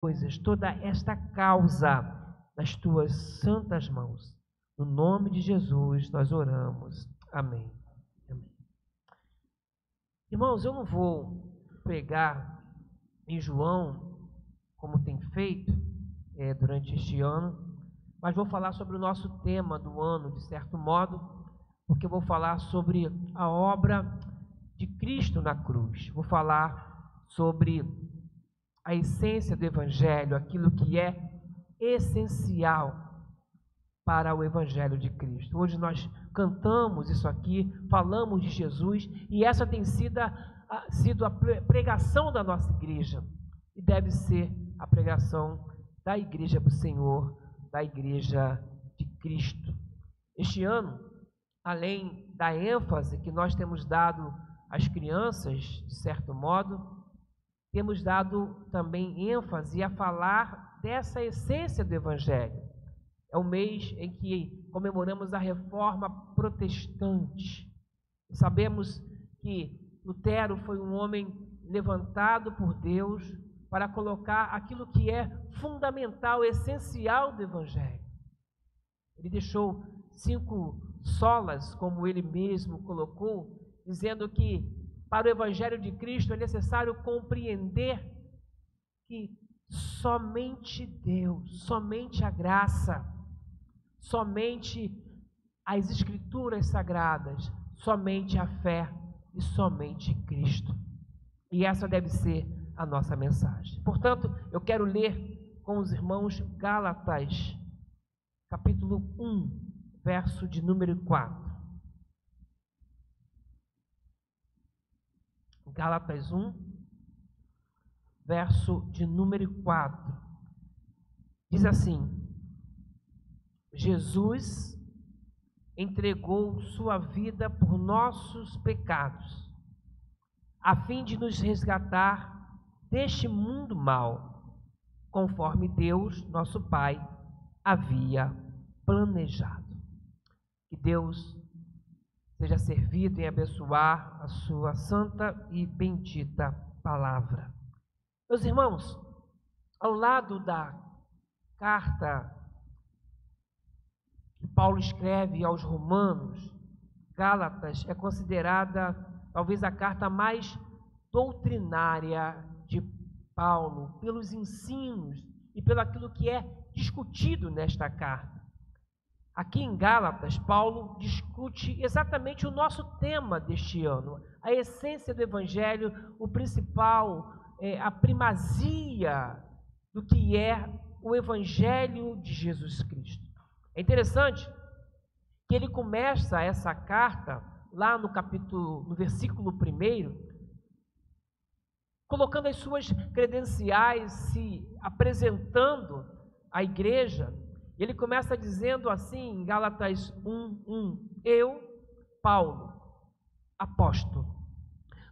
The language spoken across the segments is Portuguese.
coisas, toda esta causa nas tuas santas mãos. No nome de Jesus nós oramos. Amém. Amém. Irmãos, eu não vou pregar em João, como tem feito durante este ano, mas vou falar sobre o nosso tema do ano, de certo modo, porque eu vou falar sobre a obra de Cristo na cruz. Vou falar sobre a essência do Evangelho, aquilo que é essencial para o Evangelho de Cristo. Hoje nós cantamos isso aqui, falamos de Jesus, e essa tem sido a pregação da nossa igreja, e deve ser a pregação da igreja do Senhor, da igreja de Cristo. Este ano, além da ênfase que nós temos dado às crianças, de certo modo, temos dado também ênfase a falar dessa essência do Evangelho. É o mês em que comemoramos a Reforma Protestante. Sabemos que Lutero foi um homem levantado por Deus para colocar aquilo que é fundamental, essencial do Evangelho. Ele deixou 5 solas, como ele mesmo colocou, dizendo que para o Evangelho de Cristo é necessário compreender que somente Deus, somente a graça, somente as Escrituras Sagradas, somente a fé e somente Cristo. E essa deve ser a nossa mensagem. Portanto, eu quero ler com os irmãos Gálatas, capítulo 1, verso de número 4. Gálatas 1, verso de número 4. Diz assim: Jesus entregou sua vida por nossos pecados, a fim de nos resgatar deste mundo mau, conforme Deus, nosso Pai, havia planejado. Que Deus seja servido em abençoar a sua santa e bendita palavra. Meus irmãos, ao lado da carta que Paulo escreve aos Romanos, Gálatas é considerada talvez a carta mais doutrinária de Paulo, pelos ensinos e pelo aquilo que é discutido nesta carta. Aqui em Gálatas, Paulo discute exatamente o nosso tema deste ano, a essência do Evangelho, o principal, a primazia do que é o Evangelho de Jesus Cristo. É interessante que ele começa essa carta lá no versículo 1, colocando as suas credenciais, se apresentando à igreja. Ele começa dizendo assim, em Gálatas 1:1, eu, Paulo, apóstolo,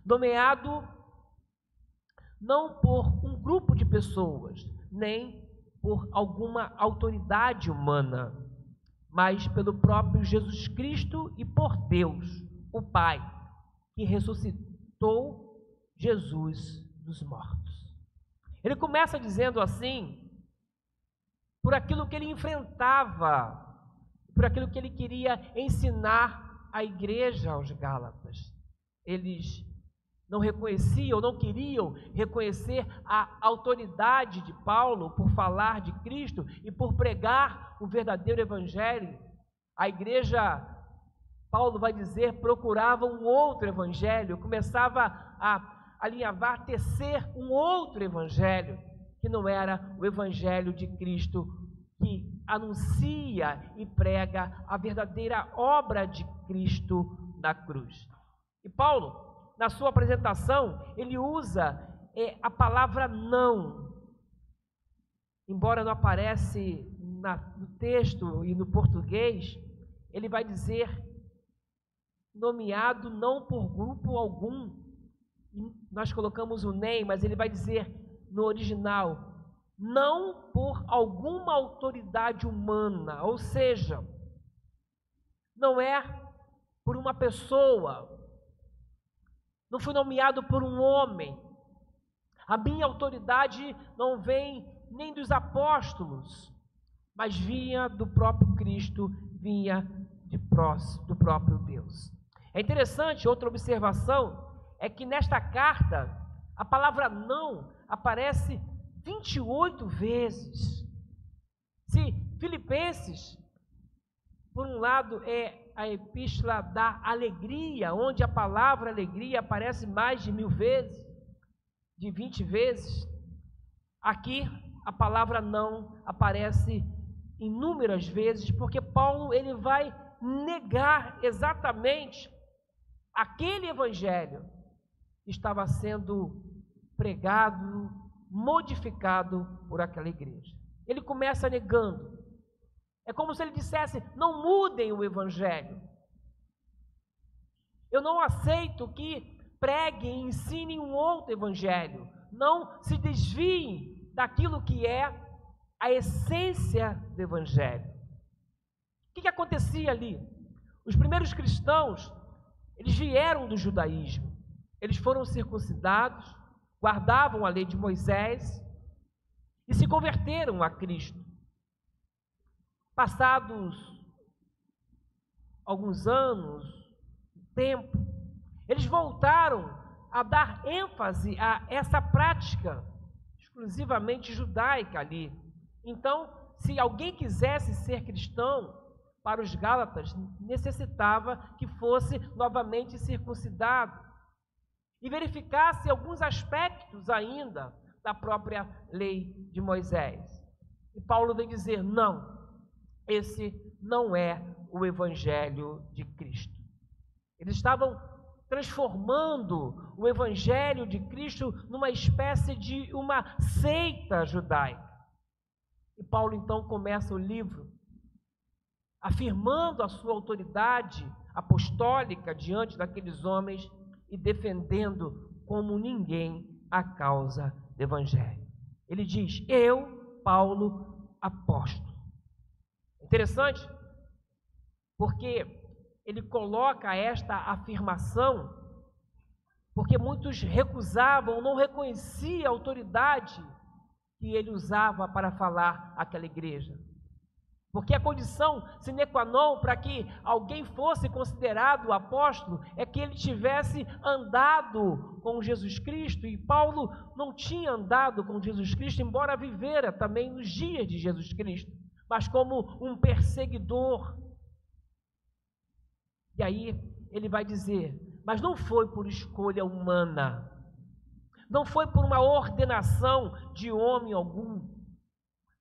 nomeado não por um grupo de pessoas, nem por alguma autoridade humana, mas pelo próprio Jesus Cristo e por Deus, o Pai, que ressuscitou Jesus dos mortos. Ele começa dizendo assim, por aquilo que ele enfrentava, por aquilo que ele queria ensinar à igreja aos Gálatas. Eles não reconheciam, não queriam reconhecer a autoridade de Paulo por falar de Cristo e por pregar o verdadeiro evangelho. A igreja, Paulo vai dizer, procurava um outro evangelho, começava a alinhavar, tecer um outro evangelho, que não era o evangelho de Cristo, que anuncia e prega a verdadeira obra de Cristo na cruz. E Paulo, na sua apresentação, ele usa a palavra não, embora não aparece no texto e no português, ele vai dizer nomeado não por grupo algum. Nós colocamos o nem, mas ele vai dizer no original, não por alguma autoridade humana, ou seja, não é por uma pessoa, não fui nomeado por um homem, a minha autoridade não vem nem dos apóstolos, mas vinha do próprio Cristo, vinha do próprio Deus. É interessante, outra observação, é que nesta carta, a palavra não aparece 28 vezes. Se Filipenses, por um lado, é a epístola da alegria, onde a palavra alegria aparece mais de 1000 vezes, de 20 vezes, aqui a palavra não aparece inúmeras vezes, porque Paulo ele vai negar exatamente aquele evangelho que estava sendo pregado, modificado por aquela igreja. Ele começa negando. É como se ele dissesse: não mudem o evangelho. Eu não aceito que preguem e ensinem um outro evangelho. Não se desviem daquilo que é a essência do evangelho. O que acontecia ali? Os primeiros cristãos, eles vieram do judaísmo. Eles foram circuncidados, guardavam a lei de Moisés e se converteram a Cristo. Passados alguns anos, tempo, eles voltaram a dar ênfase a essa prática exclusivamente judaica ali. Então, se alguém quisesse ser cristão, para os Gálatas, necessitava que fosse novamente circuncidado e verificasse alguns aspectos ainda da própria lei de Moisés. E Paulo vem dizer: não, esse não é o evangelho de Cristo. Eles estavam transformando o evangelho de Cristo numa espécie de uma seita judaica. E Paulo então começa o livro afirmando a sua autoridade apostólica diante daqueles homens e defendendo como ninguém a causa do evangelho. Ele diz: eu, Paulo, apóstolo. Interessante, porque ele coloca esta afirmação, porque muitos recusavam, não reconheciam a autoridade que ele usava para falar àquela igreja. Porque a condição sine qua non para que alguém fosse considerado apóstolo é que ele tivesse andado com Jesus Cristo, e Paulo não tinha andado com Jesus Cristo, embora vivera também nos dias de Jesus Cristo, mas como um perseguidor. E aí ele vai dizer: mas não foi por escolha humana, não foi por uma ordenação de homem algum.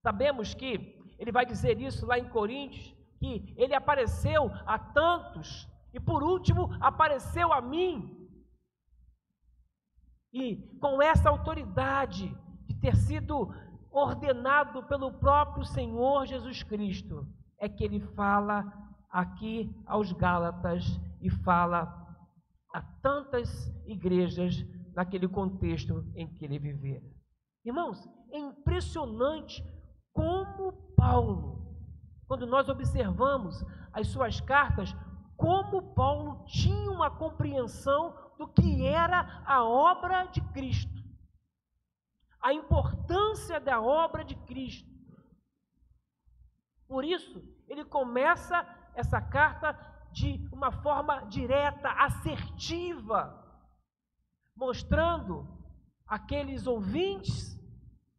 Sabemos que ele vai dizer isso lá em Coríntios, que ele apareceu a tantos e por último apareceu a mim. E com essa autoridade de ter sido ordenado pelo próprio Senhor Jesus Cristo, é que ele fala aqui aos Gálatas e fala a tantas igrejas naquele contexto em que ele vivera. Irmãos, é impressionante como Paulo, quando nós observamos as suas cartas, como Paulo tinha uma compreensão do que era a obra de Cristo, a importância da obra de Cristo. Por isso, ele começa essa carta de uma forma direta, assertiva, mostrando àqueles ouvintes,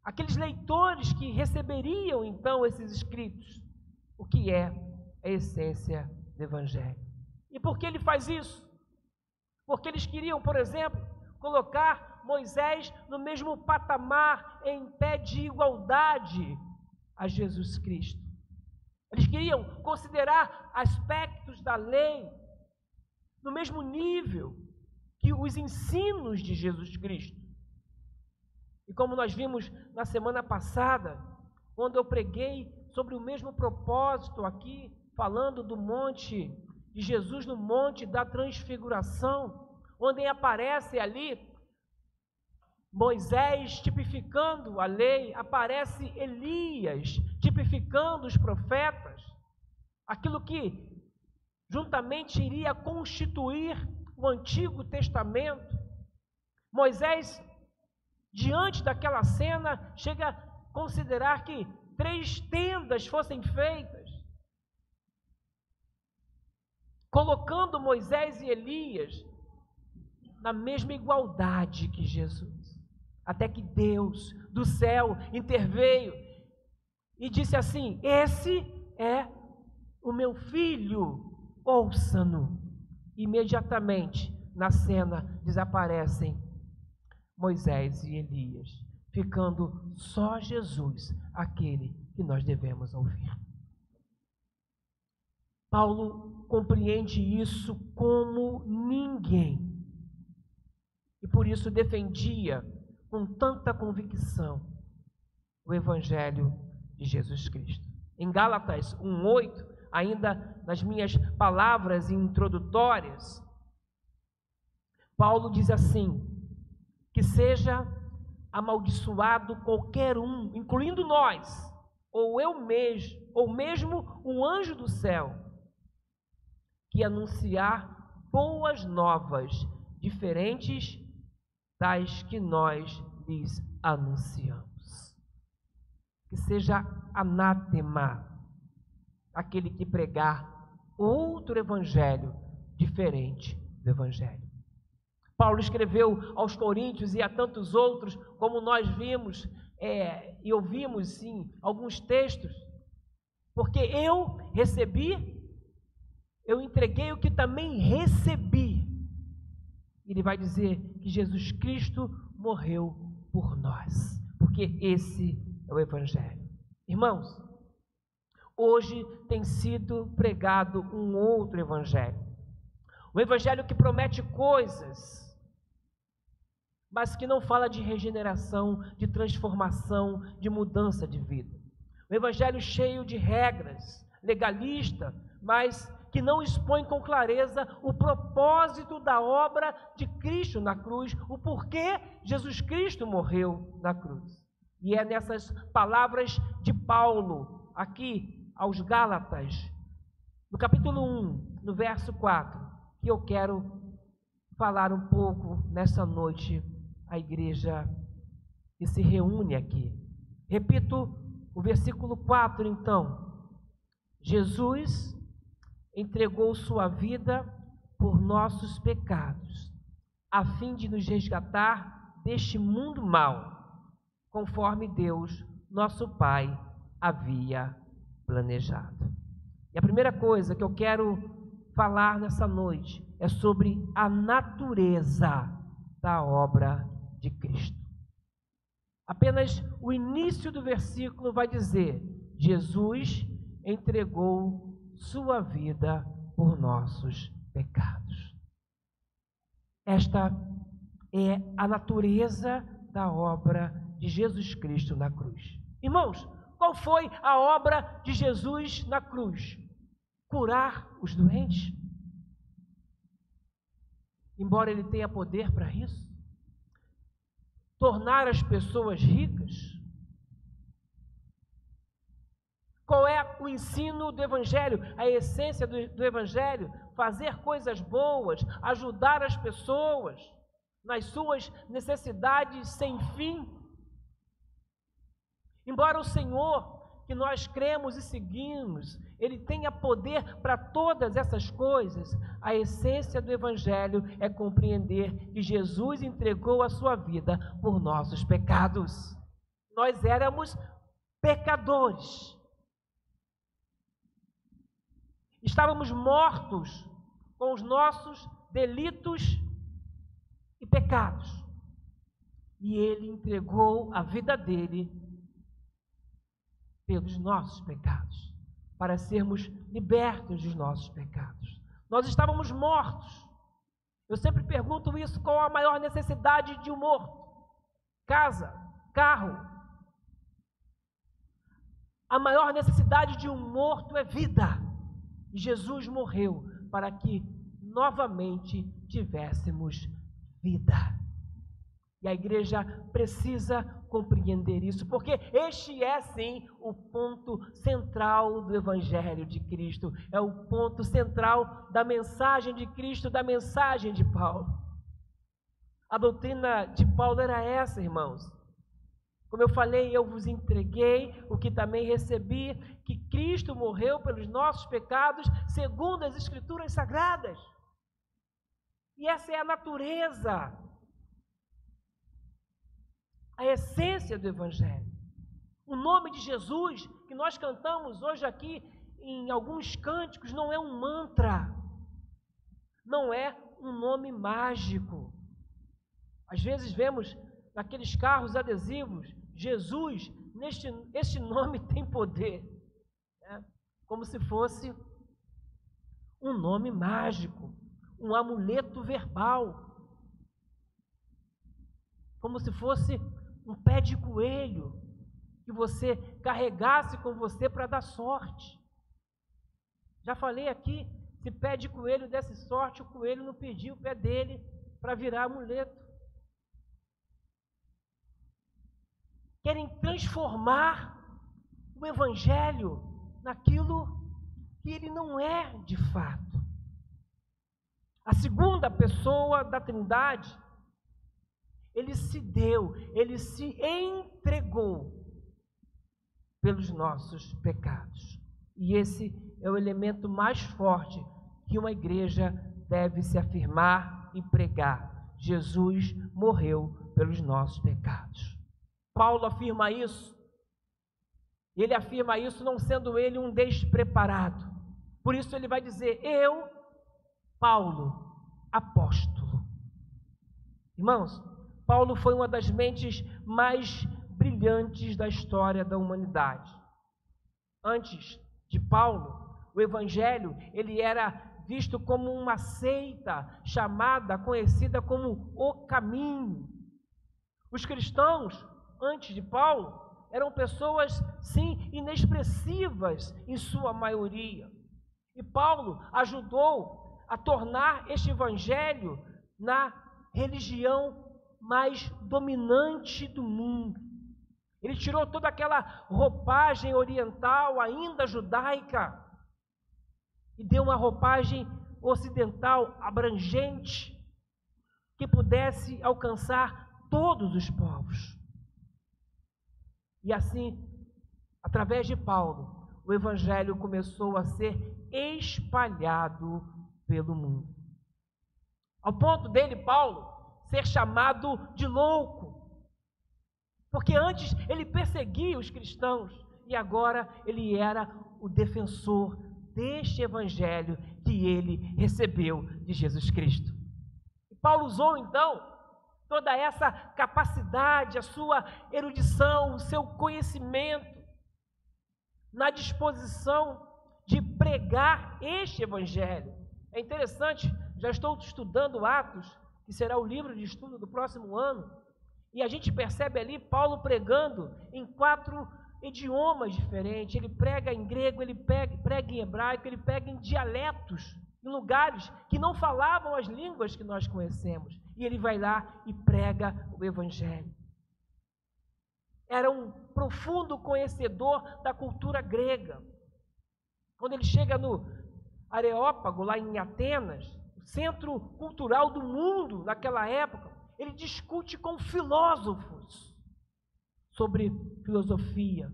aqueles leitores que receberiam então esses escritos, o que é a essência do evangelho. E por que ele faz isso? Porque eles queriam, por exemplo, colocar Moisés no mesmo patamar, em pé de igualdade a Jesus Cristo. Eles queriam considerar aspectos da lei no mesmo nível que os ensinos de Jesus Cristo. E como nós vimos na semana passada, quando eu preguei sobre o mesmo propósito aqui, falando do monte de Jesus, no monte da transfiguração, onde aparece ali Moisés tipificando a lei, aparece Elias tipificando os profetas, aquilo que juntamente iria constituir o Antigo Testamento. Moisés, diante daquela cena, chega considerar que 3 tendas fossem feitas, colocando Moisés e Elias na mesma igualdade que Jesus, até que Deus do céu interveio e disse assim: esse é o meu filho, ouça-no. Imediatamente na cena desaparecem Moisés e Elias, ficando só Jesus, aquele que nós devemos ouvir. Paulo compreende isso como ninguém e por isso defendia com tanta convicção o Evangelho de Jesus Cristo. Em Gálatas 1:8, ainda nas minhas palavras introdutórias, Paulo diz assim: que seja amaldiçoado qualquer um, incluindo nós, ou eu mesmo, ou mesmo um anjo do céu, que anunciar boas novas diferentes das que nós lhes anunciamos. Que seja anátema aquele que pregar outro evangelho diferente do evangelho. Paulo escreveu aos Coríntios e a tantos outros, como nós vimos e ouvimos sim alguns textos, porque eu entreguei o que também recebi. Ele vai dizer que Jesus Cristo morreu por nós, porque esse é o evangelho. Irmãos, hoje tem sido pregado um outro evangelho, um evangelho que promete coisas, mas que não fala de regeneração, de transformação, de mudança de vida. Um evangelho cheio de regras, legalista, mas que não expõe com clareza o propósito da obra de Cristo na cruz, o porquê Jesus Cristo morreu na cruz. E é nessas palavras de Paulo, aqui aos Gálatas, no capítulo 1, no verso 4, que eu quero falar um pouco nessa noite a igreja que se reúne aqui. Repito o versículo 4 então: Jesus entregou sua vida por nossos pecados, a fim de nos resgatar deste mundo mau, conforme Deus, nosso Pai, havia planejado. E a primeira coisa que eu quero falar nessa noite é sobre a natureza da obra de Cristo. Apenas o início do versículo vai dizer: Jesus entregou sua vida por nossos pecados. Esta é a natureza da obra de Jesus Cristo na cruz. Irmãos, qual foi a obra de Jesus na cruz? Curar os doentes? Embora ele tenha poder para isso. Tornar as pessoas ricas? Qual é o ensino do Evangelho, a essência do Evangelho? Fazer coisas boas, ajudar as pessoas nas suas necessidades sem fim. Embora o Senhor, que nós cremos e seguimos, Ele tenha poder para todas essas coisas, a essência do Evangelho é compreender que Jesus entregou a sua vida por nossos pecados. Nós éramos pecadores. Estávamos mortos com os nossos delitos e pecados. E Ele entregou a vida dele pelos nossos pecados, para sermos libertos dos nossos pecados. Nós estávamos mortos. Eu sempre pergunto isso: qual a maior necessidade de um morto? Casa, carro. A maior necessidade de um morto é vida. E Jesus morreu para que novamente tivéssemos vida. E a igreja precisa compreender isso, porque este é sim o ponto central do Evangelho de Cristo, é o ponto central da mensagem de Cristo, da mensagem de Paulo. A doutrina de Paulo era essa, irmãos: Como eu falei, eu vos entreguei o que também recebi, que Cristo morreu pelos nossos pecados, segundo as Escrituras Sagradas. E essa é a natureza, a essência do Evangelho. O nome de Jesus, que nós cantamos hoje aqui em alguns cânticos, não é um mantra, não é um nome mágico. Às vezes vemos naqueles carros adesivos, Jesus, este nome tem poder, né? Como se fosse um nome mágico, um amuleto verbal, como se fosse um pé de coelho que você carregasse com você para dar sorte. Já falei aqui, se pé de coelho desse sorte, o coelho não pediu o pé dele para virar amuleto. Querem transformar o Evangelho naquilo que ele não é de fato. A segunda pessoa da Trindade, ele se deu, ele se entregou pelos nossos pecados. E esse é o elemento mais forte que uma igreja deve se afirmar e pregar. Jesus morreu pelos nossos pecados. Paulo afirma isso. Ele afirma isso não sendo ele um despreparado. Por isso ele vai dizer: eu, Paulo, apóstolo. Irmãos, Paulo foi uma das mentes mais brilhantes da história da humanidade. Antes de Paulo, o Evangelho, ele era visto como uma seita chamada, conhecida como o caminho. Os cristãos, antes de Paulo, eram pessoas, sim, inexpressivas em sua maioria. E Paulo ajudou a tornar este Evangelho na religião mais dominante do mundo. Ele tirou toda aquela roupagem oriental, ainda judaica, e deu uma roupagem ocidental abrangente, que pudesse alcançar todos os povos. E assim, através de Paulo, o Evangelho começou a ser espalhado pelo mundo. Ao ponto dele, Paulo, ser chamado de louco. Porque antes ele perseguia os cristãos e agora ele era o defensor deste Evangelho que ele recebeu de Jesus Cristo. E Paulo usou então toda essa capacidade, a sua erudição, o seu conhecimento na disposição de pregar este Evangelho. É interessante, já estou estudando Atos, que será o livro de estudo do próximo ano, e a gente percebe ali Paulo pregando em 4 idiomas diferentes. Ele prega em grego, ele prega em hebraico, ele prega em dialetos, em lugares que não falavam as línguas que nós conhecemos. E ele vai lá e prega o Evangelho. Era um profundo conhecedor da cultura grega. Quando ele chega no Areópago, lá em Atenas, o centro cultural do mundo naquela época, ele discute com filósofos sobre filosofia,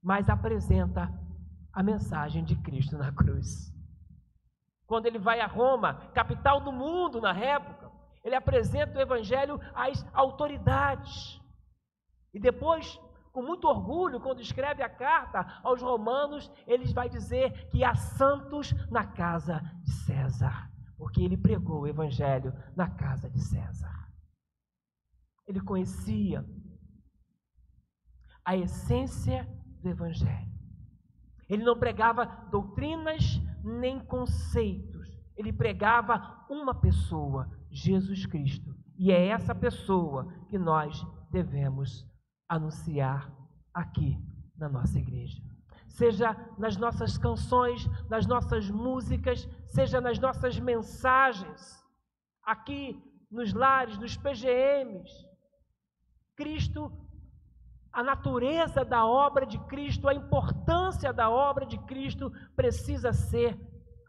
mas apresenta a mensagem de Cristo na cruz. Quando ele vai a Roma, capital do mundo na época, ele apresenta o Evangelho às autoridades. E depois, com muito orgulho, quando escreve a carta aos romanos, ele vai dizer que há santos na casa de César, porque ele pregou o Evangelho na casa de César. Ele conhecia a essência do Evangelho. Ele não pregava doutrinas nem conceitos. Ele pregava uma pessoa, Jesus Cristo. E é essa pessoa que nós devemos anunciar aqui na nossa igreja. Seja nas nossas canções, nas nossas músicas, seja nas nossas mensagens, aqui nos lares, nos PGMs. Cristo, a natureza da obra de Cristo, a importância da obra de Cristo precisa ser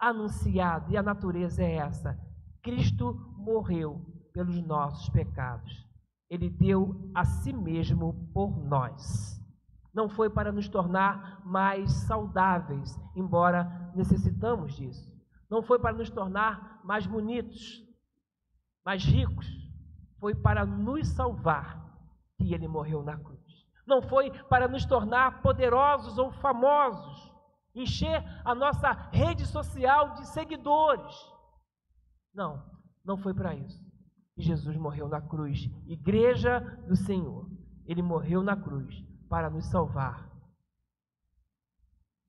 anunciada. E a natureza é essa: Cristo morreu pelos nossos pecados. Ele deu a si mesmo por nós. Não foi para nos tornar mais saudáveis, embora necessitamos disso. Não foi para nos tornar mais bonitos, mais ricos. Foi para nos salvar que Ele morreu na cruz. Não foi para nos tornar poderosos ou famosos, encher a nossa rede social de seguidores. Não, não foi para isso. Jesus morreu na cruz. Igreja do Senhor, Ele morreu na cruz para nos salvar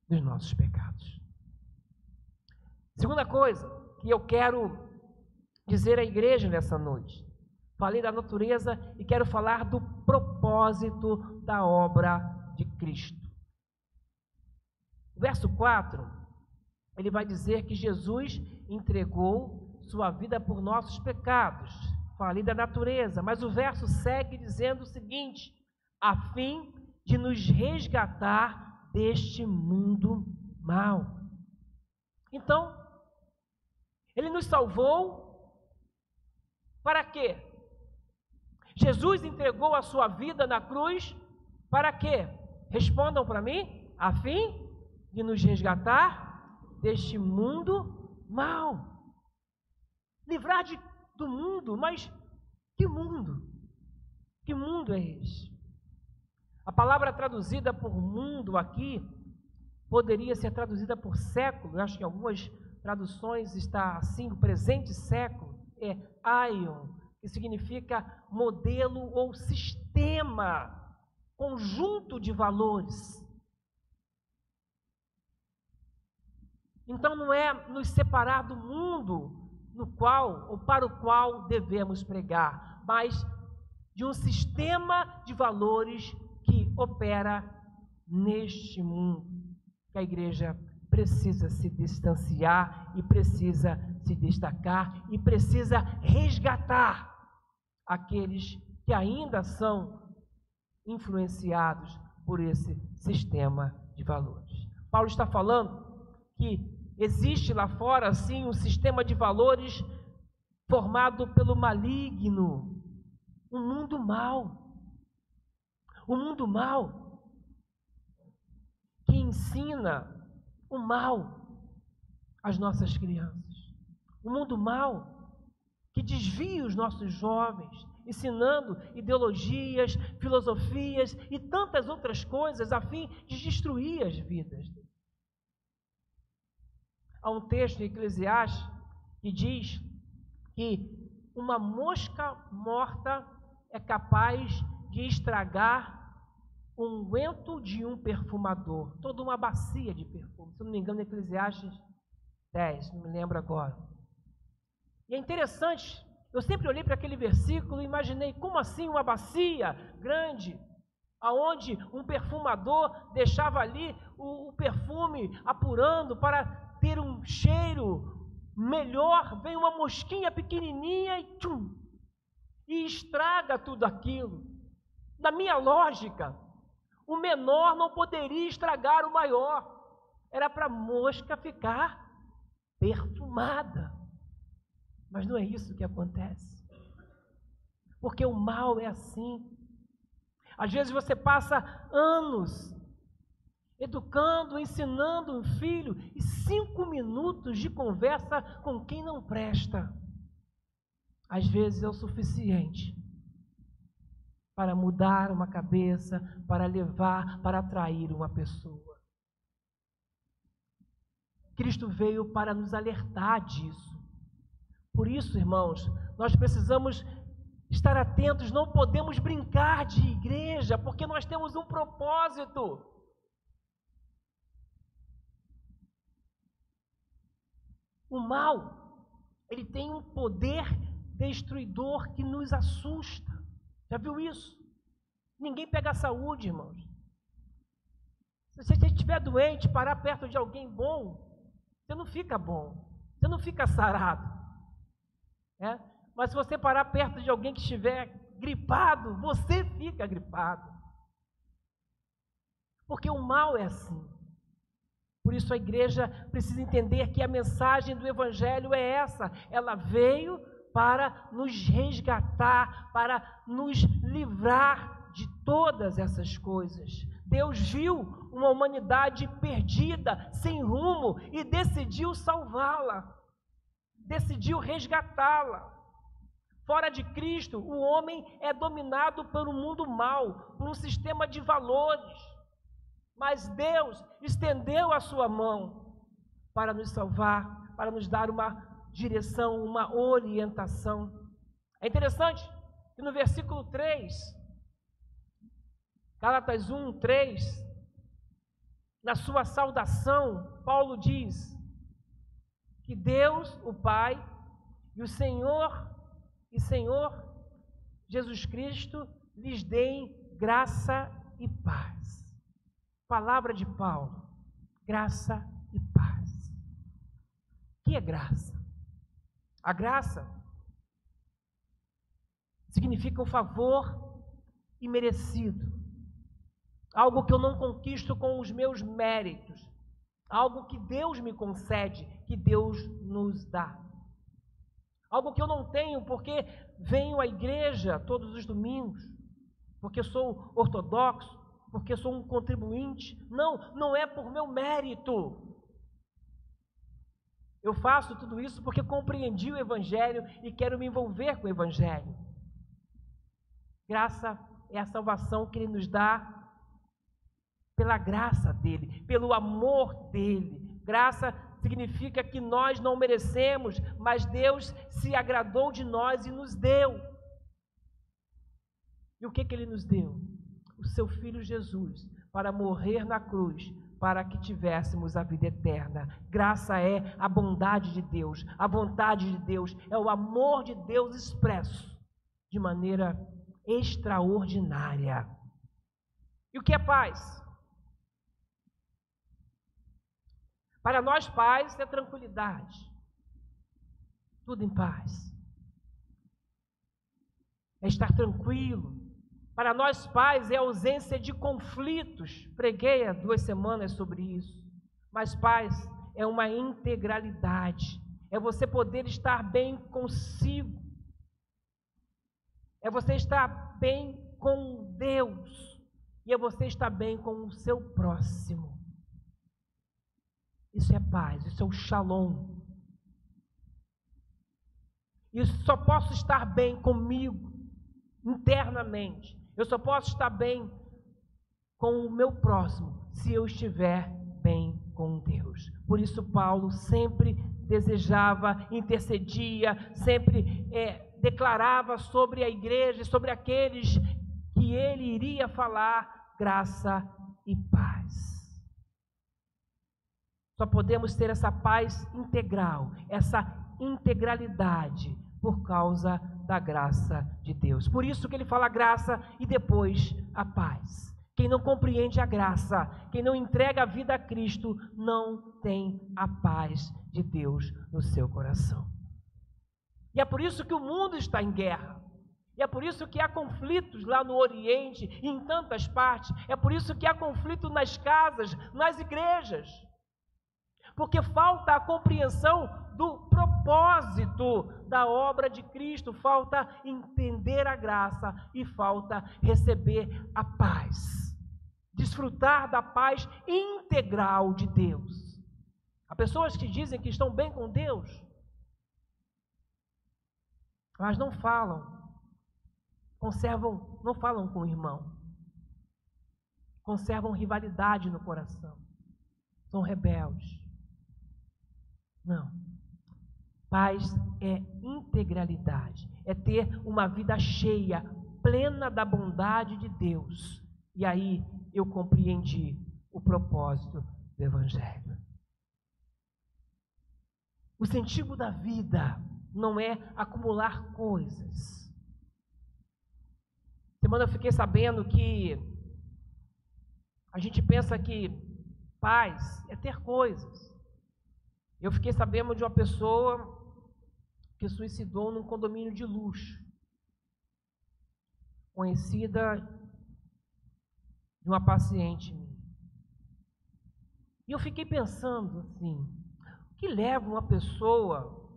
dos nossos pecados. Segunda coisa que eu quero dizer à igreja nessa noite. Falei da natureza e quero falar do propósito da obra de Cristo. O verso 4, ele vai dizer que Jesus entregou sua vida por nossos pecados. Falei da natureza, mas o verso segue dizendo o seguinte: a fim de nos resgatar deste mundo mau. Então, Ele nos salvou para quê? Jesus entregou a sua vida na cruz para quê? Respondam para mim. A fim de nos resgatar deste mundo mau. Livrar do mundo, mas que mundo? Que mundo é esse? A palavra traduzida por mundo aqui poderia ser traduzida por século. Eu acho que em algumas traduções está assim, o presente século é aion, que significa modelo ou sistema, conjunto de valores. Então não é nos separar do mundo no qual ou para o qual devemos pregar, mas de um sistema de valores que opera neste mundo, que a igreja precisa se distanciar e precisa se destacar e precisa resgatar aqueles que ainda são influenciados por esse sistema de valores. Paulo está falando que existe lá fora, sim, um sistema de valores formado pelo maligno, um mundo mau. O mundo mau que ensina o mal às nossas crianças. O mundo mau que desvia os nossos jovens, ensinando ideologias, filosofias e tantas outras coisas a fim de destruir as vidas. Há um texto em Eclesiastes que diz que uma mosca morta é capaz de estragar o unguento de um perfumador, toda uma bacia de perfume. Se não me engano, Eclesiastes 10, não me lembro agora. E é interessante, eu sempre olhei para aquele versículo e imaginei, como assim uma bacia grande, aonde um perfumador deixava ali o perfume apurando para ter um cheiro melhor, vem uma mosquinha pequenininha e tchum, e estraga tudo aquilo. Na minha lógica, o menor não poderia estragar o maior. Era para a mosca ficar perfumada. Mas não é isso que acontece. Porque o mal é assim. Às vezes você passa anos educando, ensinando um filho e 5 minutos de conversa com quem não presta. Às vezes é o suficiente para mudar uma cabeça, para levar, para atrair uma pessoa. Cristo veio para nos alertar disso. Por isso, irmãos, nós precisamos estar atentos, não podemos brincar de igreja, porque nós temos um propósito. O mal, ele tem um poder destruidor que nos assusta. Já viu isso? Ninguém pega a saúde, irmãos. Se você estiver doente, parar perto de alguém bom, você não fica bom, você não fica sarado. Mas se você parar perto de alguém que estiver gripado, você fica gripado. Porque o mal é assim. Por isso a igreja precisa entender que a mensagem do Evangelho é essa. Ela veio para nos resgatar, para nos livrar de todas essas coisas. Deus viu uma humanidade perdida, sem rumo, e decidiu salvá-la, decidiu resgatá-la. Fora de Cristo, o homem é dominado por um mundo mau, por um sistema de valores. Mas Deus estendeu a sua mão para nos salvar, para nos dar uma direção, uma orientação. É interessante que no versículo 3, Gálatas 1, 3, na sua saudação, Paulo diz que Deus, o Pai, e o Senhor Jesus Cristo lhes deem graça e paz. Palavra de Paulo, graça e paz. O que é graça? A graça significa um favor imerecido, algo que eu não conquisto com os meus méritos, algo que Deus me concede, que Deus nos dá. Algo que eu não tenho porque venho à igreja todos os domingos, porque sou ortodoxo, porque sou um contribuinte. Não é por meu mérito. Eu faço tudo isso porque compreendi o Evangelho e quero me envolver com o Evangelho. Graça é a salvação que Ele nos dá pela graça dEle, pelo amor dEle. Graça significa que nós não merecemos, mas Deus se agradou de nós e nos deu. E o que Ele nos deu? O seu Filho Jesus, para morrer na cruz, para que tivéssemos a vida eterna. Graça é a bondade de Deus, a vontade de Deus, é o amor de Deus expresso de maneira extraordinária. E o que é paz? Para nós pais é tranquilidade, tudo em paz, é estar tranquilo. Para nós pais é ausência de conflitos, preguei há 2 semanas sobre isso. Mas paz é uma integralidade, é você poder estar bem consigo, é você estar bem com Deus, e é você estar bem com o seu próximo. Isso é paz, isso é o shalom. Isso só posso estar bem comigo, internamente. Eu só posso estar bem com o meu próximo, se eu estiver bem com Deus. Por isso Paulo sempre desejava, intercedia, sempre declarava sobre a igreja, sobre aqueles que ele iria falar, graça e paz. Só podemos ter essa paz integral, essa integralidade, por causa da graça de Deus. Por isso que ele fala graça e depois a paz. Quem não compreende a graça, quem não entrega a vida a Cristo, não tem a paz de Deus no seu coração. E é por isso que o mundo está em guerra. E é por isso que há conflitos lá no Oriente e em tantas partes. É por isso que há conflito nas casas, nas igrejas. Porque falta a compreensão do propósito da obra de Cristo, falta entender a graça e falta receber a paz, desfrutar da paz integral de Deus. Há pessoas que dizem que estão bem com Deus, mas não falam, não falam com o irmão, conservam rivalidade no coração, são rebeldes. Não. Paz é integralidade, é ter uma vida cheia, plena da bondade de Deus. E aí eu compreendi o propósito do Evangelho. O sentido da vida não é acumular coisas. Semana eu fiquei sabendo que a gente pensa que paz é ter coisas. Eu fiquei sabendo de uma pessoa que suicidou num condomínio de luxo, conhecida de uma paciente minha. E eu fiquei pensando assim, o que leva uma pessoa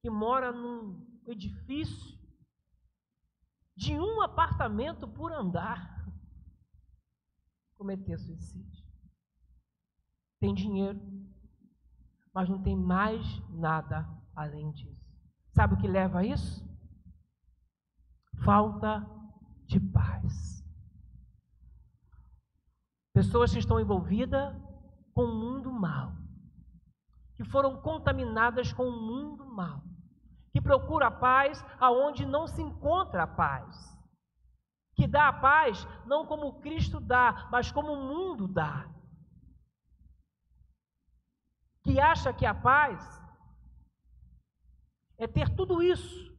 que mora num o edifício de um apartamento por andar, cometer suicídio. Tem dinheiro, mas não tem mais nada além disso. Sabe o que leva a isso? Falta de paz. Pessoas que estão envolvidas com o mundo mal, que foram contaminadas com o mundo mal, que procura a paz aonde não se encontra a paz, que dá a paz não como Cristo dá, mas como o mundo dá, que acha que a paz é ter tudo isso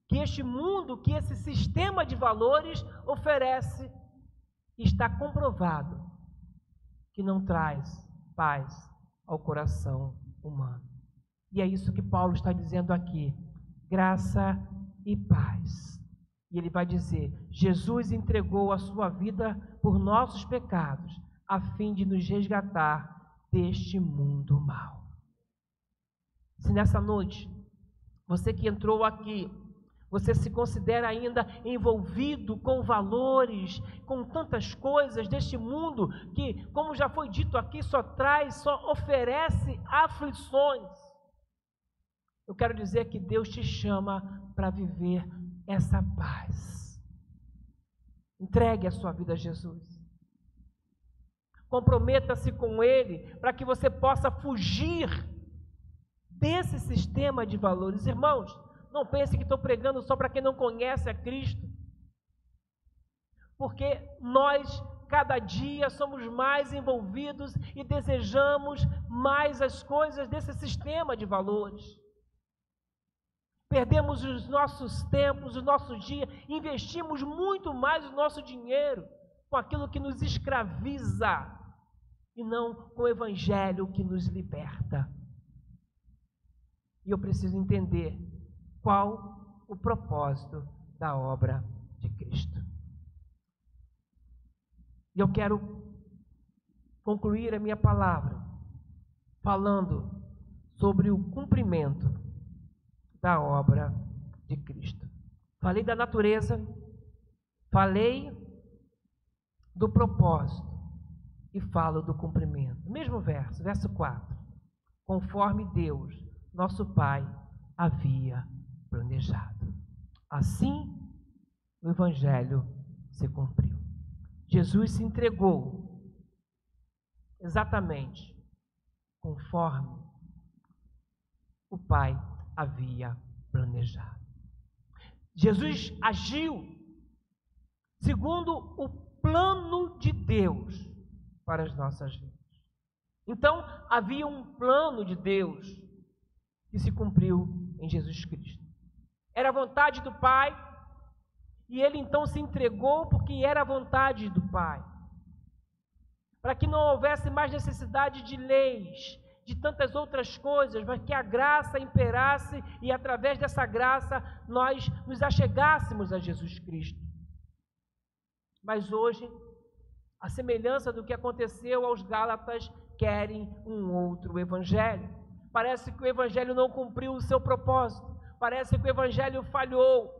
que este mundo, que esse sistema de valores oferece, está comprovado que não traz paz ao coração humano. E é isso que Paulo está dizendo aqui: graça e paz. E ele vai dizer: Jesus entregou a sua vida por nossos pecados, a fim de nos resgatar deste mundo mau. Se nessa noite, você que entrou aqui, você se considera ainda envolvido com valores, com tantas coisas deste mundo que, como já foi dito aqui, só oferece aflições. Eu quero dizer que Deus te chama para viver essa paz. Entregue a sua vida a Jesus. Comprometa-se com Ele para que você possa fugir desse sistema de valores. Irmãos, não pense que estou pregando só para quem não conhece a Cristo, porque nós, cada dia, somos mais envolvidos e desejamos mais as coisas desse sistema de valores. Perdemos os nossos tempos, os nossos dias, investimos muito mais o nosso dinheiro com aquilo que nos escraviza e não com o Evangelho que nos liberta. E eu preciso entender qual o propósito da obra de Cristo. E eu quero concluir a minha palavra falando sobre o cumprimento da obra de Cristo. Falei da natureza, falei do propósito e falo do cumprimento. Mesmo verso, verso 4. Conforme Deus, nosso Pai, havia planejado. Assim, o Evangelho se cumpriu. Jesus se entregou exatamente conforme o Pai havia planejado. Jesus agiu segundo o plano de Deus para as nossas vidas. Então, havia um plano de Deus que se cumpriu em Jesus Cristo. Era a vontade do Pai, e Ele então se entregou porque era a vontade do Pai. Para que não houvesse mais necessidade de leis, de tantas outras coisas, mas que a graça imperasse e através dessa graça nós nos achegássemos a Jesus Cristo. Mas hoje, a semelhança do que aconteceu aos Gálatas, querem um outro evangelho. Parece que o evangelho não cumpriu o seu propósito. Parece que o evangelho falhou.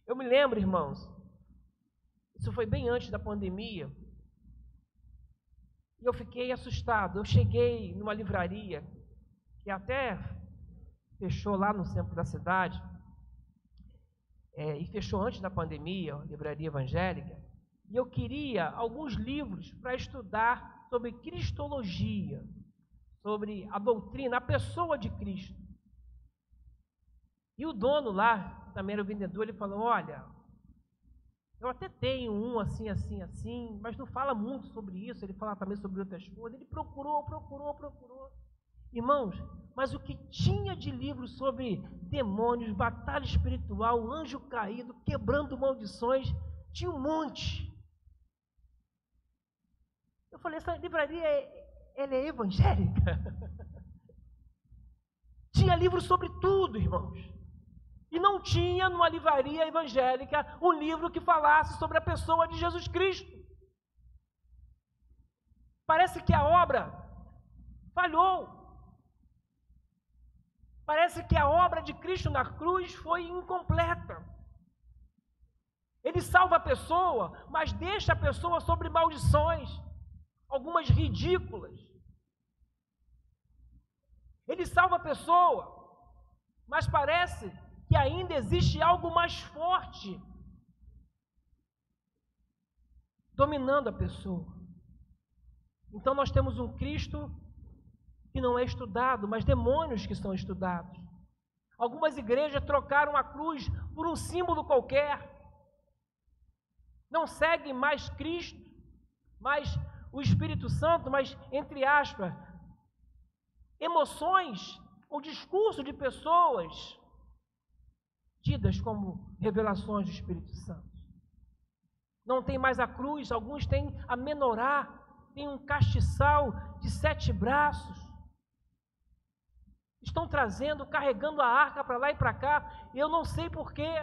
Eu me lembro, irmãos, isso foi bem antes da pandemia, e eu fiquei assustado. Eu cheguei numa livraria, que até fechou lá no centro da cidade, e fechou antes da pandemia, a livraria evangélica, e eu queria alguns livros para estudar sobre cristologia, sobre a doutrina, a pessoa de Cristo. E o dono lá, também era o vendedor, ele falou: olha, eu até tenho um assim, assim, assim, mas não fala muito sobre isso, ele fala também sobre outras coisas. Ele procurou. Irmãos, mas o que tinha de livro sobre demônios, batalha espiritual, anjo caído, quebrando maldições, tinha um monte. Eu falei: essa livraria ela é evangélica? Tinha livro sobre tudo, irmãos. E não tinha numa livraria evangélica um livro que falasse sobre a pessoa de Jesus Cristo. Parece que a obra falhou. Parece que a obra de Cristo na cruz foi incompleta. Ele salva a pessoa, mas deixa a pessoa sobre maldições, algumas ridículas. Ele salva a pessoa, mas parece que ainda existe algo mais forte dominando a pessoa. Então nós temos um Cristo que não é estudado, mas demônios que são estudados. Algumas igrejas trocaram a cruz por um símbolo qualquer. Não seguem mais Cristo, mais o Espírito Santo, mas, entre aspas, emoções ou discurso de pessoas tidas como revelações do Espírito Santo. Não tem mais a cruz, alguns têm a menorá, tem um castiçal de 7 braços. Estão trazendo, carregando a arca para lá e para cá. Eu não sei porquê.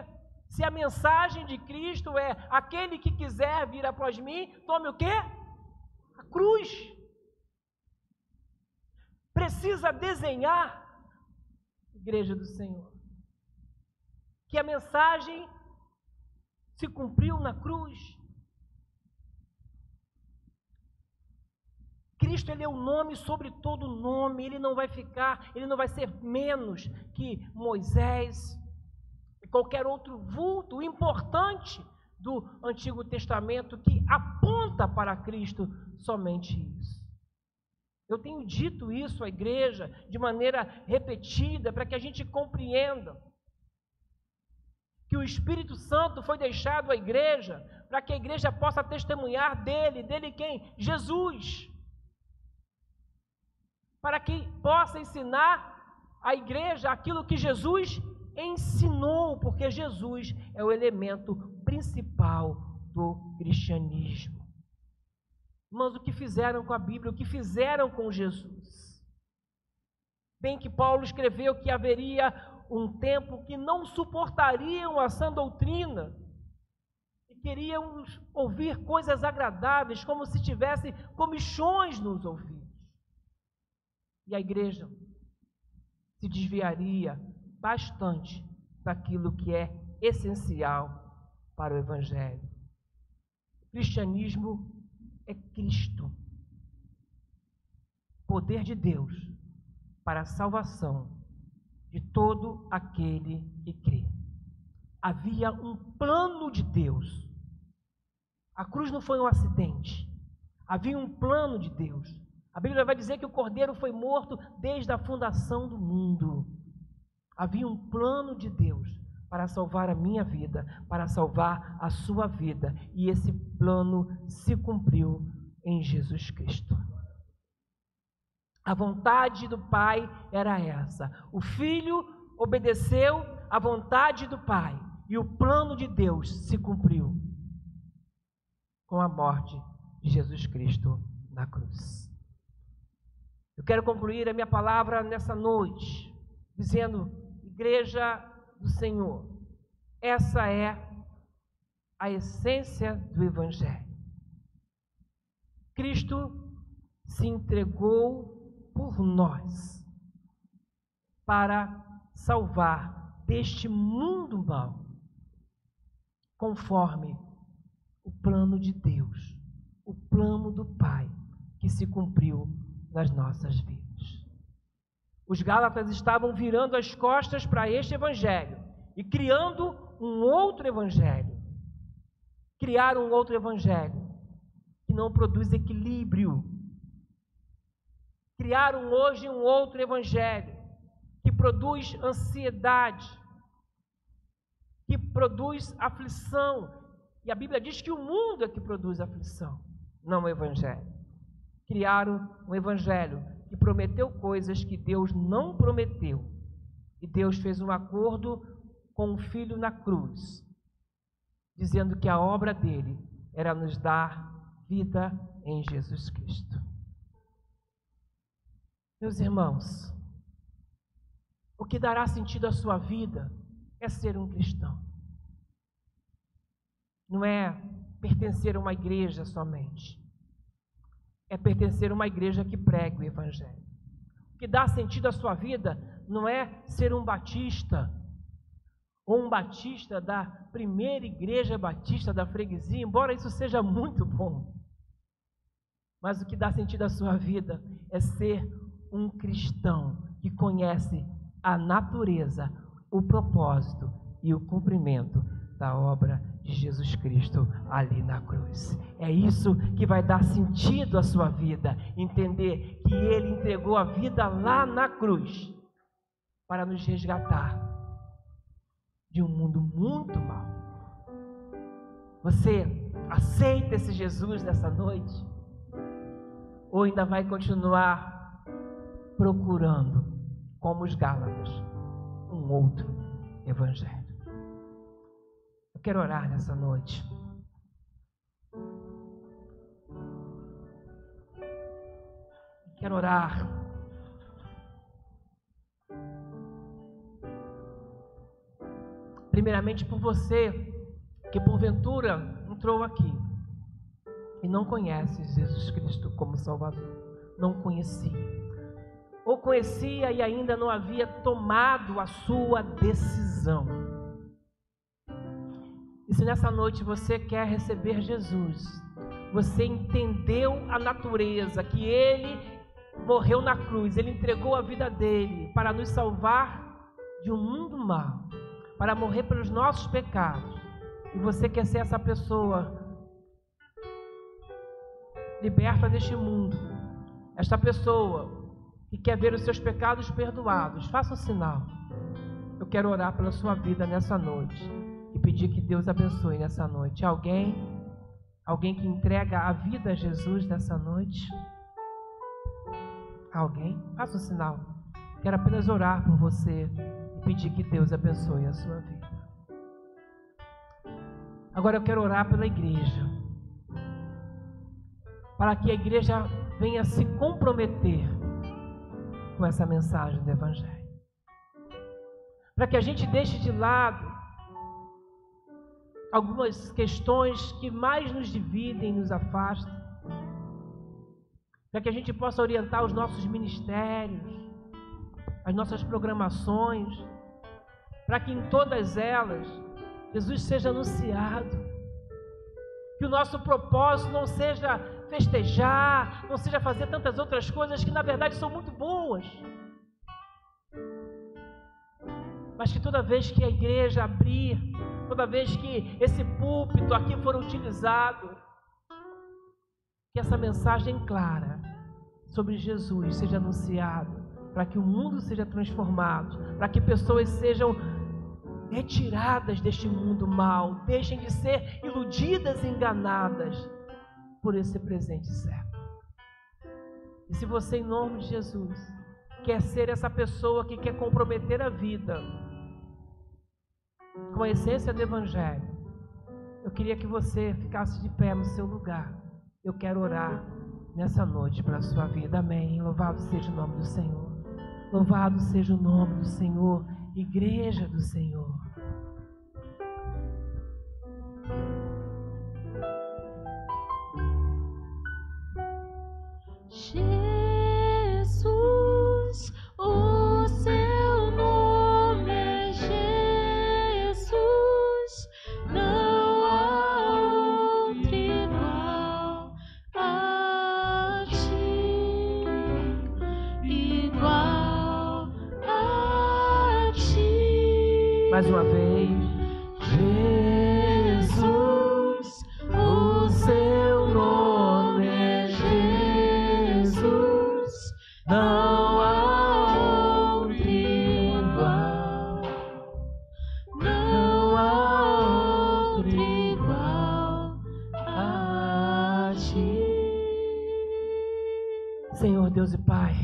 Se a mensagem de Cristo é: aquele que quiser vir após mim, tome o quê? A cruz. Precisa desenhar, Igreja do Senhor, que a mensagem se cumpriu na cruz. Cristo, ele é o nome sobre todo nome. Ele não vai ser menos que Moisés e qualquer outro vulto importante do Antigo Testamento que aponta para Cristo, somente isso. Eu tenho dito isso à igreja de maneira repetida para que a gente compreenda que o Espírito Santo foi deixado à igreja para que a igreja possa testemunhar dele. Dele quem? Jesus. Para que possa ensinar a igreja aquilo que Jesus ensinou, porque Jesus é o elemento principal do cristianismo. Mas o que fizeram com a Bíblia, o que fizeram com Jesus? Bem que Paulo escreveu que haveria um tempo que não suportariam a sã doutrina e queriam ouvir coisas agradáveis, como se tivesse comichões nos ouvidos. E a igreja se desviaria bastante daquilo que é essencial para o Evangelho. O cristianismo é Cristo, poder de Deus para a salvação de todo aquele que crê. Havia um plano de Deus. A cruz não foi um acidente. Havia um plano de Deus. A Bíblia vai dizer que o Cordeiro foi morto desde a fundação do mundo. Havia um plano de Deus para salvar a minha vida, para salvar a sua vida. E esse plano se cumpriu em Jesus Cristo. A vontade do Pai era essa. O Filho obedeceu à vontade do Pai. E o plano de Deus se cumpriu com a morte de Jesus Cristo na cruz. Eu quero concluir a minha palavra nessa noite, dizendo: Igreja do Senhor, essa é a essência do Evangelho. Cristo se entregou por nós para salvar deste mundo mau, conforme o plano de Deus, o plano do Pai, que se cumpriu nas nossas vidas. Os Gálatas estavam virando as costas para este Evangelho e criando um outro Evangelho. Criaram um outro Evangelho que não produz equilíbrio. Criaram hoje um outro Evangelho que produz ansiedade, que produz aflição. E a Bíblia diz que o mundo é que produz aflição, não o Evangelho. Criaram um Evangelho que prometeu coisas que Deus não prometeu. E Deus fez um acordo com o Filho na cruz, dizendo que a obra dele era nos dar vida em Jesus Cristo. Meus irmãos, o que dará sentido à sua vida é ser um cristão. Não é pertencer a uma igreja somente. É pertencer a uma igreja que pregue o Evangelho. O que dá sentido à sua vida não é ser um batista, ou um batista da primeira igreja batista da freguesia, embora isso seja muito bom. Mas o que dá sentido à sua vida é ser um cristão que conhece a natureza, o propósito e o cumprimento da obra de Jesus Cristo ali na cruz. É isso que vai dar sentido à sua vida, entender que Ele entregou a vida lá na cruz para nos resgatar de um mundo muito mau. Você aceita esse Jesus nessa noite? Ou ainda vai continuar procurando, como os Gálatas, um outro evangelho? Eu quero orar nessa noite. Quero orar primeiramente por você que porventura entrou aqui e não conhece Jesus Cristo como Salvador, não conhecia, ou conhecia e ainda não havia tomado a sua decisão. E se nessa noite você quer receber Jesus, você entendeu a natureza, que Ele morreu na cruz, Ele entregou a vida dele para nos salvar de um mundo mau, para morrer pelos nossos pecados, e você quer ser essa pessoa liberta deste mundo, esta pessoa que quer ver os seus pecados perdoados, faça um sinal. Eu quero orar pela sua vida nessa noite e pedir que Deus abençoe nessa noite. Alguém que entrega a vida a Jesus nessa noite? Alguém? Faça um sinal. Quero apenas orar por você e pedir que Deus abençoe a sua vida. Agora eu quero orar pela igreja, para que a igreja venha se comprometer com essa mensagem do Evangelho, para que a gente deixe de lado algumas questões que mais nos dividem, nos afastam, para que a gente possa orientar os nossos ministérios, as nossas programações, para que em todas elas Jesus seja anunciado, que o nosso propósito não seja festejar, não seja fazer tantas outras coisas que na verdade são muito boas, mas que toda vez que a igreja abrir, toda vez que esse púlpito aqui for utilizado, que essa mensagem clara sobre Jesus seja anunciada, para que o mundo seja transformado, para que pessoas sejam retiradas deste mundo mau, deixem de ser iludidas e enganadas por esse presente século. E se você, em nome de Jesus, quer ser essa pessoa que quer comprometer a vida com a essência do Evangelho, eu queria que você ficasse de pé no seu lugar. Eu quero orar nessa noite pela sua vida. Amém. Louvado seja o nome do Senhor. Louvado seja o nome do Senhor, igreja do Senhor. Jesus, o seu nome é Jesus, não há outro igual a ti, igual a ti. Mais uma vez. Jesus, o seu nome é Jesus, não há outro igual, não há outro igual a ti. Senhor Deus e Pai,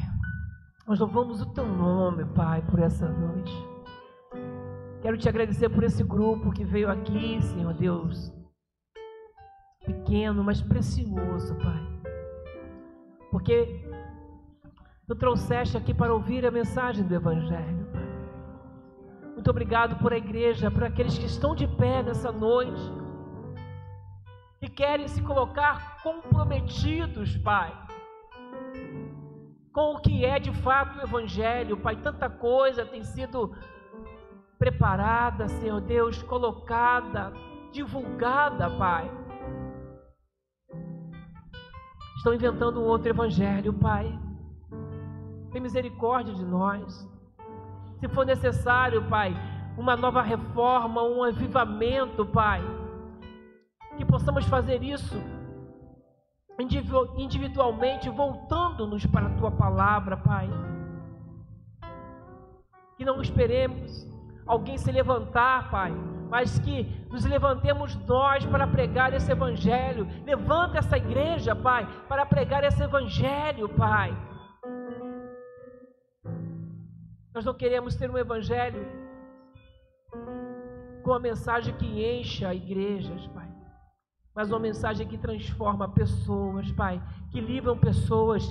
nós louvamos o Teu nome, Pai, por essa noite. Quero te agradecer por esse grupo que veio aqui, Senhor Deus, pequeno, mas precioso, Pai, porque Tu trouxeste aqui para ouvir a mensagem do Evangelho, Pai. Muito obrigado por a igreja, por aqueles que estão de pé nessa noite, que querem se colocar comprometidos, Pai, com o que é de fato o Evangelho, Pai. Tanta coisa tem sido preparada, Senhor Deus, colocada, divulgada, Pai. Estão inventando um outro Evangelho, Pai. Tem misericórdia de nós. Se for necessário, Pai, uma nova reforma, um avivamento, Pai, que possamos fazer isso individualmente, voltando-nos para a Tua Palavra, Pai. Que não esperemos alguém se levantar, Pai, mas que nos levantemos nós para pregar esse Evangelho. Levanta essa igreja, Pai, para pregar esse Evangelho, Pai. Nós não queremos ter um Evangelho com a mensagem que encha igrejas, Pai, mas uma mensagem que transforma pessoas, Pai, que livram pessoas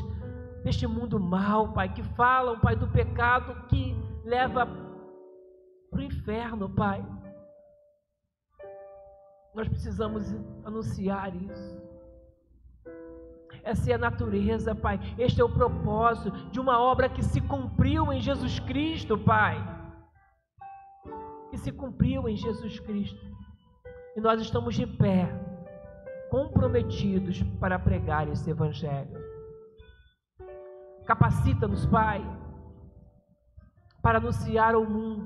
deste mundo mal, Pai, que falam, Pai, do pecado que leva para o inferno, Pai. Nós precisamos anunciar isso. Essa é a natureza, Pai. Este é o propósito de uma obra que se cumpriu em Jesus Cristo, Pai. Que se cumpriu em Jesus Cristo. E nós estamos de pé, comprometidos para pregar esse Evangelho. Capacita-nos, Pai, para anunciar ao mundo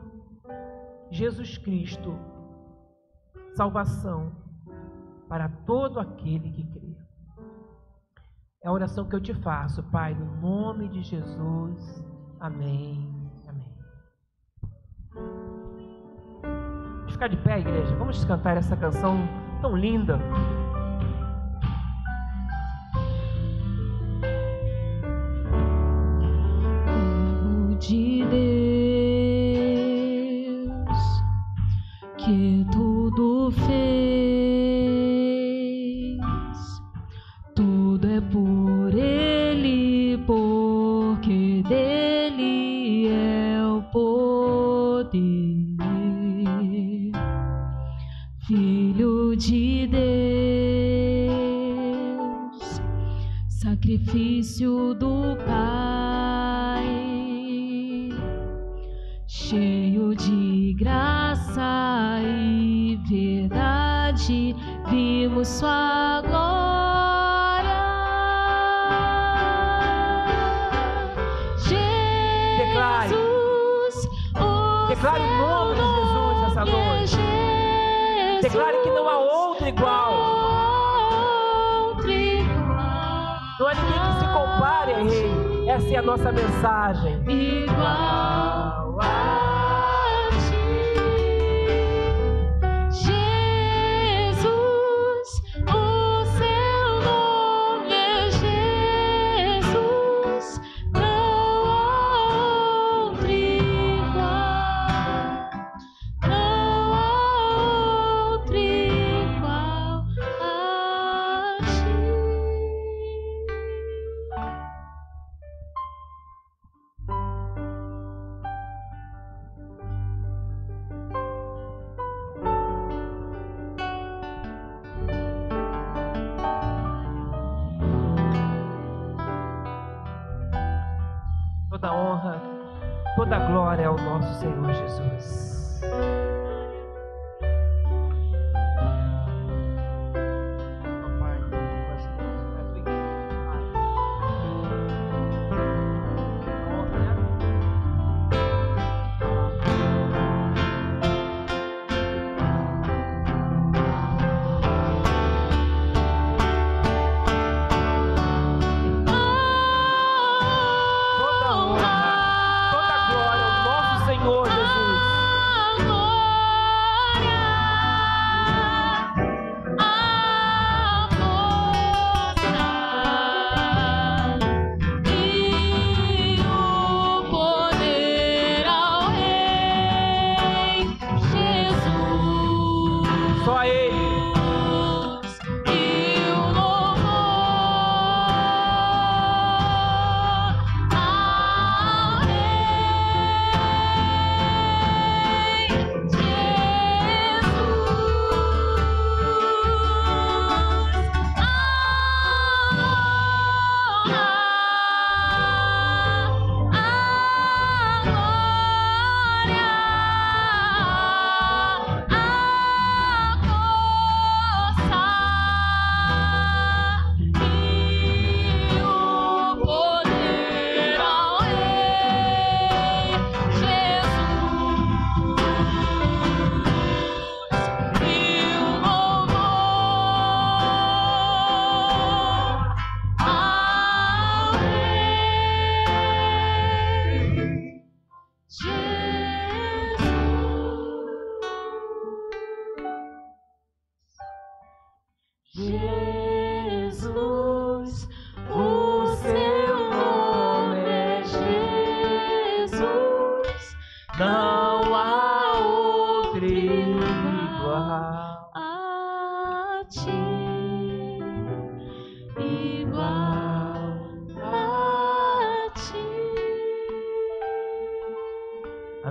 Jesus Cristo, salvação para todo aquele que crê. É a oração que eu te faço, Pai, no nome de Jesus. Amém. Amém. Vamos ficar de pé, igreja. Vamos cantar essa canção tão linda. De Deus que tudo fez, tudo é por Ele, porque dele é o poder. Filho de Deus, sacrifício do Pai, cheio de graça e verdade, vimos sua glória. Jesus, Declare o nome de Jesus nessa noite. Declare que não há outro igual. Não há ninguém que se compare a Rei. Essa é a nossa mensagem. Igual a ti, Jesus, o seu nome é Jesus, não há outro igual, não há outro igual a ti. Toda honra, toda glória ao nosso Senhor Jesus. Pai, nós estamos na tua igreja, Pai. Honra, toda honra, toda glória ao nosso Senhor Jesus.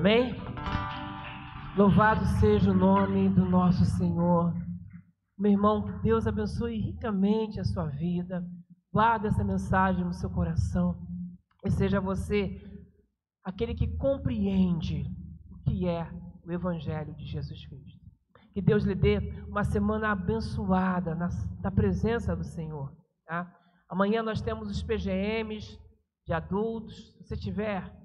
Amém? Louvado seja o nome do nosso Senhor. Meu irmão, que Deus abençoe ricamente a sua vida. Guarde essa mensagem no seu coração. E seja você aquele que compreende o que é o Evangelho de Jesus Cristo. Que Deus lhe dê uma semana abençoada na presença do Senhor. Tá? Amanhã nós temos os PGMs de adultos. Se você tiver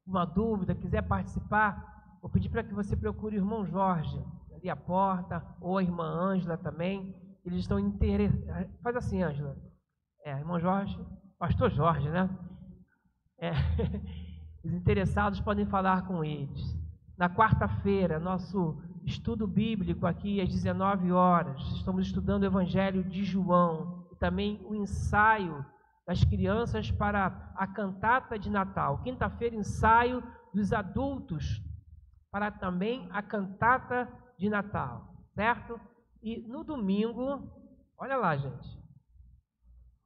alguma dúvida, quiser participar, vou pedir para que você procure o irmão Jorge, ali à porta, ou a irmã Ângela também. Eles estão interessados. Faz assim, Ângela. Irmão Jorge, pastor Jorge, né? Os interessados podem falar com eles. Na quarta-feira, nosso estudo bíblico aqui às 19 horas. Estamos estudando o Evangelho de João e também o ensaio das crianças para a cantata de Natal. Quinta-feira, ensaio dos adultos para também a cantata de Natal, certo? E no domingo, olha lá, gente,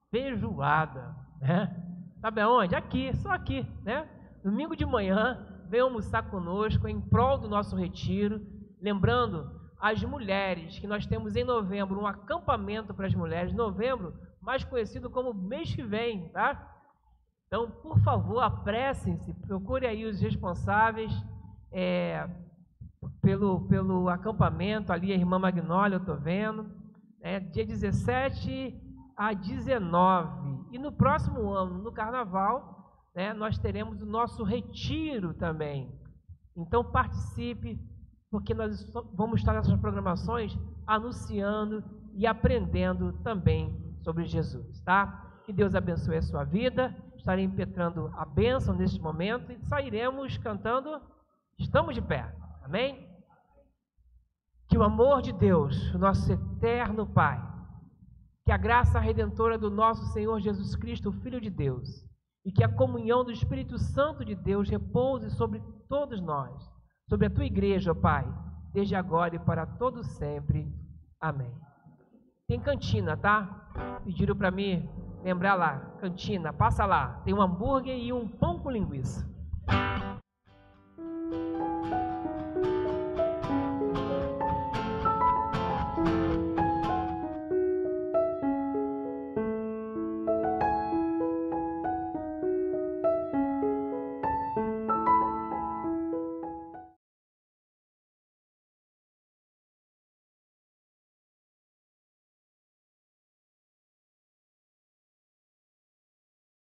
feijoada, né? Sabe aonde? Aqui, só aqui, né? Domingo de manhã, venham almoçar conosco em prol do nosso retiro, lembrando as mulheres que nós temos em novembro, um acampamento para as mulheres, novembro, mais conhecido como mês que vem, tá? Então, por favor, apressem-se, procure aí os responsáveis pelo acampamento, ali a irmã Magnólia, eu estou vendo, dia 17 a 19. E no próximo ano, no Carnaval, nós teremos o nosso retiro também. Então participe, porque nós vamos estar nessas programações anunciando e aprendendo também sobre Jesus, tá? Que Deus abençoe a sua vida. Estarei impetrando a bênção neste momento e sairemos cantando Estamos de Pé. Amém? Que o amor de Deus, o nosso eterno Pai, que a graça redentora do nosso Senhor Jesus Cristo, o Filho de Deus, e que a comunhão do Espírito Santo de Deus repouse sobre todos nós, sobre a tua igreja, ó Pai, desde agora e para todo sempre. Amém. Tem cantina, tá? Pediram para mim lembrar lá, cantina, passa lá. Tem um hambúrguer e um pão com linguiça.